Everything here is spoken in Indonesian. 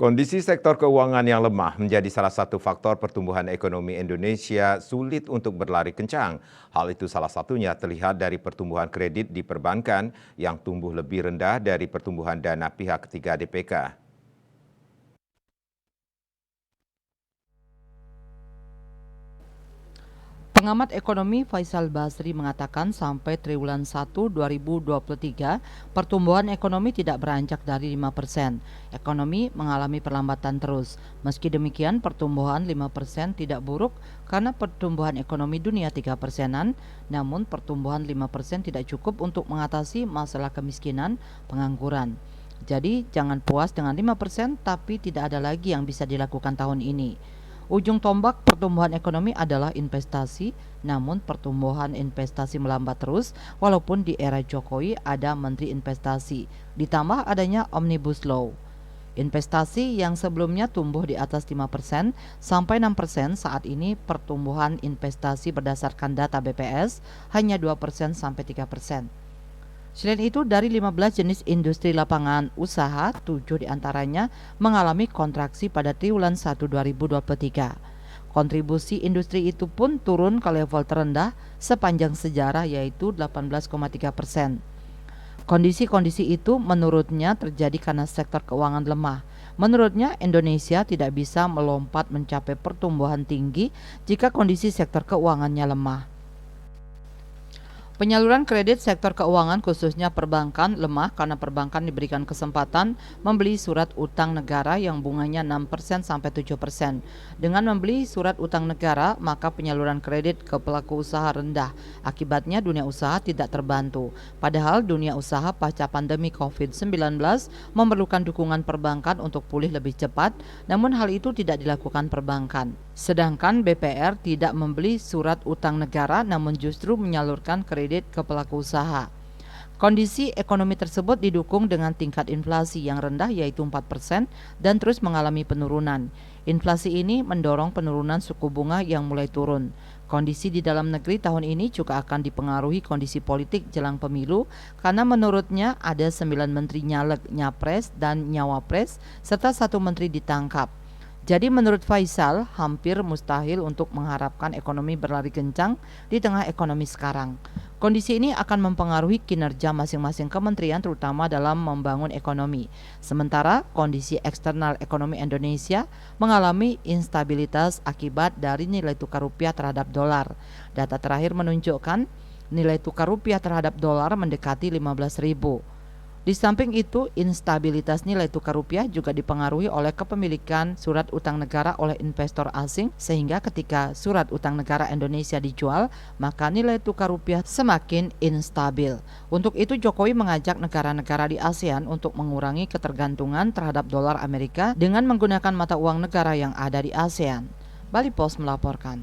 Kondisi sektor keuangan yang lemah menjadi salah satu faktor pertumbuhan ekonomi Indonesia sulit untuk berlari kencang. Hal itu salah satunya terlihat dari pertumbuhan kredit di perbankan yang tumbuh lebih rendah dari pertumbuhan dana pihak ketiga DPK. Pengamat ekonomi Faisal Basri mengatakan sampai triwulan 1 2023, pertumbuhan ekonomi tidak beranjak dari 5%. Ekonomi mengalami perlambatan terus. Meski demikian, pertumbuhan 5% tidak buruk karena pertumbuhan ekonomi dunia 3%-an, namun pertumbuhan 5% tidak cukup untuk mengatasi masalah kemiskinan, pengangguran. Jadi, jangan puas dengan 5%, tapi tidak ada lagi yang bisa dilakukan tahun ini. Ujung tombak pertumbuhan ekonomi adalah investasi, namun pertumbuhan investasi melambat terus walaupun di era Jokowi ada Menteri Investasi, ditambah adanya Omnibus Law. Investasi yang sebelumnya tumbuh di atas 5% sampai 6%, saat ini pertumbuhan investasi berdasarkan data BPS hanya 2% sampai 3%. Selain itu, dari 15 jenis industri lapangan usaha, 7 diantaranya mengalami kontraksi pada triwulan 1 2023. Kontribusi industri itu pun turun ke level terendah sepanjang sejarah, yaitu 18,3%. Kondisi-kondisi itu menurutnya terjadi karena sektor keuangan lemah. Menurutnya, Indonesia tidak bisa melompat mencapai pertumbuhan tinggi jika kondisi sektor keuangannya lemah. Penyaluran kredit sektor keuangan khususnya perbankan lemah karena perbankan diberikan kesempatan membeli surat utang negara yang bunganya 6% sampai 7%. Dengan membeli surat utang negara, maka penyaluran kredit ke pelaku usaha rendah. Akibatnya dunia usaha tidak terbantu. Padahal dunia usaha pasca pandemi COVID-19 memerlukan dukungan perbankan untuk pulih lebih cepat, namun hal itu tidak dilakukan perbankan. Sedangkan BPR tidak membeli surat utang negara namun justru menyalurkan kredit ke pelaku usaha. Kondisi ekonomi tersebut didukung dengan tingkat inflasi yang rendah yaitu 4% dan terus mengalami penurunan. Inflasi ini mendorong penurunan suku bunga yang mulai turun. Kondisi di dalam negeri tahun ini juga akan dipengaruhi kondisi politik jelang pemilu karena menurutnya ada 9 menteri nyalek, nyapres, dan nyawapres serta 1 menteri ditangkap. Jadi menurut Faisal, hampir mustahil untuk mengharapkan ekonomi berlari kencang di tengah ekonomi sekarang. Kondisi ini akan mempengaruhi kinerja masing-masing kementerian terutama dalam membangun ekonomi. Sementara kondisi eksternal ekonomi Indonesia mengalami instabilitas akibat dari nilai tukar rupiah terhadap dolar. Data terakhir menunjukkan nilai tukar rupiah terhadap dolar mendekati 15.000. Di samping itu, instabilitas nilai tukar rupiah juga dipengaruhi oleh kepemilikan surat utang negara oleh investor asing, sehingga ketika surat utang negara Indonesia dijual, maka nilai tukar rupiah semakin instabil. Untuk itu, Jokowi mengajak negara-negara di ASEAN untuk mengurangi ketergantungan terhadap dolar Amerika dengan menggunakan mata uang negara yang ada di ASEAN. Bali Post melaporkan.